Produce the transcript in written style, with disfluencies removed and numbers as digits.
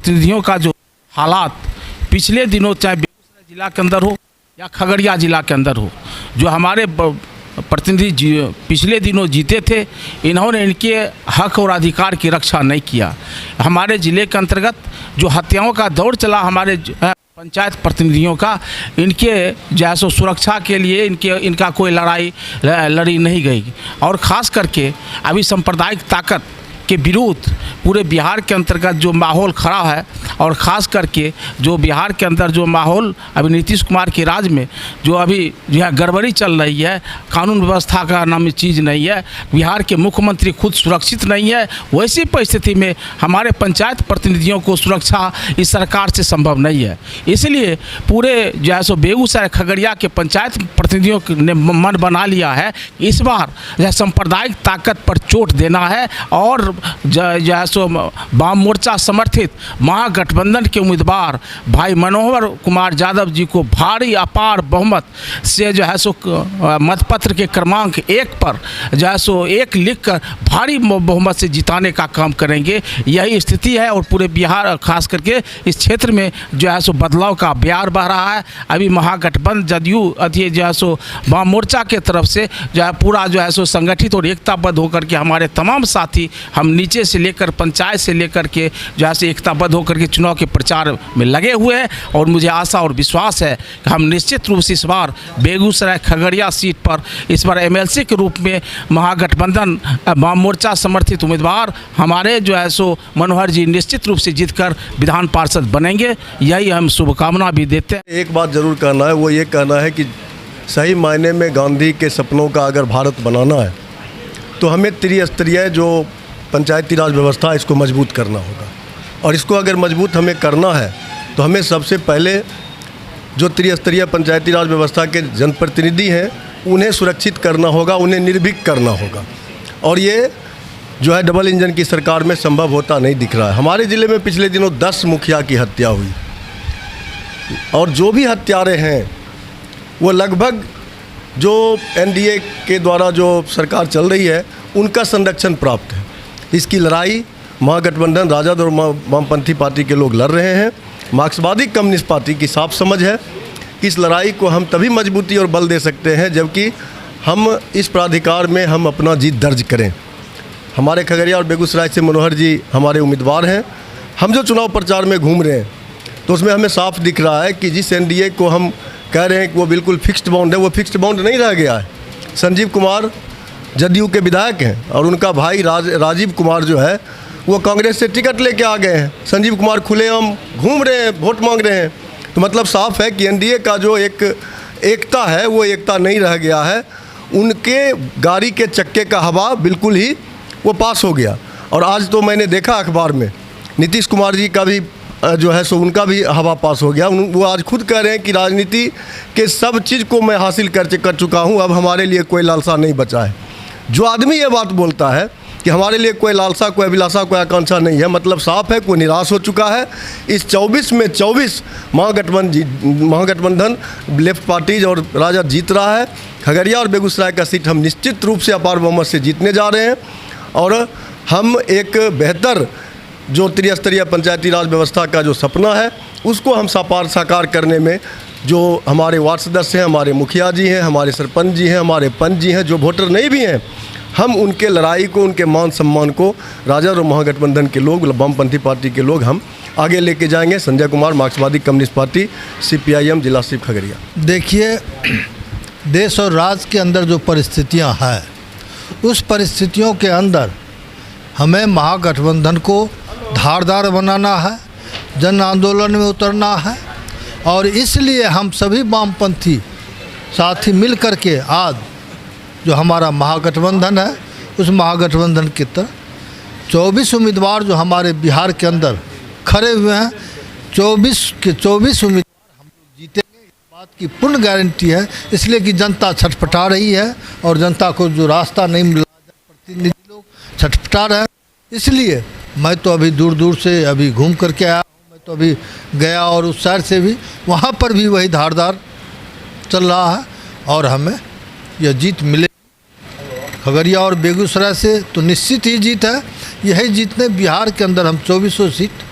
प्रतिनिधियों का जो हालात पिछले दिनों चाहे बेगूसराय जिला के अंदर हो या खगड़िया जिला के अंदर हो, जो हमारे प्रतिनिधि पिछले दिनों जीते थे, इन्होंने इनके हक और अधिकार की रक्षा नहीं किया। हमारे ज़िले के अंतर्गत जो हत्याओं का दौर चला हमारे पंचायत प्रतिनिधियों का, इनके जैसो सुरक्षा के लिए इनका कोई लड़ाई लड़ी नहीं गई। और ख़ास करके अभी सांप्रदायिक ताकत के विरुद्ध पूरे बिहार के अंतर्गत जो माहौल खड़ा है, और ख़ास करके जो बिहार के अंदर जो माहौल अभी नीतीश कुमार के राज में जो अभी जो है गड़बड़ी चल रही है, कानून व्यवस्था का नामी चीज़ नहीं है, बिहार के मुख्यमंत्री खुद सुरक्षित नहीं है, वैसी परिस्थिति में हमारे पंचायत प्रतिनिधियों को सुरक्षा इस सरकार से संभव नहीं है। इसलिए पूरे जो है सो बेगूसराय खगड़िया के पंचायत प्रतिनिधियों ने मन बना लिया है इस बार जो सांप्रदायिक ताकत पर चोट देना है, और जो है सो वाम मोर्चा समर्थित महागठबंधन के उम्मीदवार भाई मनोहर कुमार यादव जी को भारी अपार बहुमत से जो है सो मतपत्र के क्रमांक 1 पर जो है सो 1 लिखकर भारी बहुमत से जिताने का काम करेंगे। यही स्थिति है, और पूरे बिहार खास करके इस क्षेत्र में जो है सो बदलाव का बयार बह रहा है। अभी महागठबंधन जदयू अति जो है सो वाम मोर्चा के तरफ से जो है पूरा जो है सो संगठित और एकताबद्ध होकर के हमारे तमाम साथी हम नीचे से लेकर पंचायत से लेकर के जो है एकताबद्ध होकर के चुनाव के प्रचार में लगे हुए हैं। और मुझे आशा और विश्वास है कि हम निश्चित रूप से इस बार बेगूसराय खगड़िया सीट पर इस बार एमएलसी के रूप में महागठबंधन वाम मोर्चा समर्थित उम्मीदवार हमारे जो है सो मनोहर जी निश्चित रूप से जीतकर विधान पार्षद बनेंगे। यही हम शुभकामना भी देते हैं। एक बात जरूर कहना है, वो ये कहना है कि सही मायने में गांधी के सपनों का अगर भारत बनाना है तो हमें त्रिस्तरीय जो पंचायती राज व्यवस्था है इसको मजबूत करना होगा। और इसको अगर मजबूत हमें करना है तो हमें सबसे पहले जो त्रिस्तरीय पंचायती राज व्यवस्था के जनप्रतिनिधि हैं उन्हें सुरक्षित करना होगा, उन्हें निर्भीक करना होगा। और ये जो है डबल इंजन की सरकार में संभव होता नहीं दिख रहा है। हमारे ज़िले में पिछले दिनों 10 मुखिया की हत्या हुई, और जो भी हत्यारे हैं वो लगभग जो एनडीए के द्वारा जो सरकार चल रही है उनका संरक्षण प्राप्त है। इसकी लड़ाई महागठबंधन राजद और वामपंथी पार्टी के लोग लड़ रहे हैं। मार्क्सवादी कम्युनिस्ट पार्टी की साफ समझ है कि इस लड़ाई को हम तभी मजबूती और बल दे सकते हैं जबकि हम इस प्राधिकार में हम अपना जीत दर्ज करें। हमारे खगड़िया और बेगूसराय से मनोहर जी हमारे उम्मीदवार हैं। हम जो चुनाव प्रचार में घूम रहे हैं तो उसमें हमें साफ दिख रहा है कि जिस एनडीए को हम कह रहे हैं कि वो बिल्कुल फिक्स्ड बाउंड है, वो फिक्स्ड बाउंड नहीं रह गया है। संजीव कुमार जदयू के विधायक हैं और उनका भाई राजीव कुमार जो है वो कांग्रेस से टिकट लेके आ गए हैं। संजीव कुमार खुलेआम घूम रहे हैं, वोट मांग रहे हैं। तो मतलब साफ है कि एनडीए का जो एक एकता है वो एकता नहीं रह गया है। उनके गाड़ी के चक्के का हवा बिल्कुल ही वो पास हो गया। और आज तो मैंने देखा अखबार में नीतीश कुमार जी का भी जो है सो उनका भी हवा पास हो गया। वो आज खुद कह रहे हैं कि राजनीति के सब चीज़ को मैं हासिल कर चुका हूँ, अब हमारे लिए कोई लालसा नहीं बचा है। जो आदमी ये बात बोलता है कि हमारे लिए कोई लालसा, कोई अभिलाषा, कोई आकांक्षा नहीं है, मतलब साफ है कोई निराश हो चुका है। इस 24 में 24 महागठबंधन लेफ्ट पार्टीज और राजद जीत रहा है। खगड़िया और बेगूसराय का सीट हम निश्चित रूप से अपार बहुमत से जीतने जा रहे हैं। और हम एक बेहतर जो त्रिस्तरीय पंचायती राज व्यवस्था का जो सपना है उसको हम साकार करने में जो हमारे वार्ड सदस्य हैं, हमारे मुखिया जी हैं, हमारे सरपंच जी हैं, हमारे पंच जी हैं, जो वोटर नहीं भी हैं, हम उनके लड़ाई को, उनके मान सम्मान को राजद और महागठबंधन के लोग, वामपंथी पार्टी के लोग हम आगे लेके जाएंगे। संजय कुमार, मार्क्सवादी कम्युनिस्ट पार्टी, CPIM जिला सिर्फ खगड़िया। देखिए, देश और राज्य के अंदर जो परिस्थितियां हैं उस परिस्थितियों के अंदर हमें महागठबंधन को धारदार बनाना है, जन आंदोलन में उतरना है। और इसलिए हम सभी वामपंथी साथी मिल कर के आज जो हमारा महागठबंधन है उस महागठबंधन की तरह 24 उम्मीदवार जो हमारे बिहार के अंदर खड़े हुए हैं, 24 के 24 उम्मीदवार हम लोग जीतेंगे, इस बात की पूर्ण गारंटी है। इसलिए कि जनता छटपटा रही है और जनता को जो रास्ता नहीं मिला, प्रतिनिधि लोग छटपटा रहे हैं। इसलिए मैं तो अभी दूर दूर से अभी घूम करके आया हूँ। मैं तो अभी गया और उस साइड से भी, वहाँ पर भी वही धारदार चल रहा है और हमें यह जीत मिलेगी। खगड़िया और बेगूसराय से तो निश्चित ही जीत है। यही जीतने बिहार के अंदर हम 2400 सीट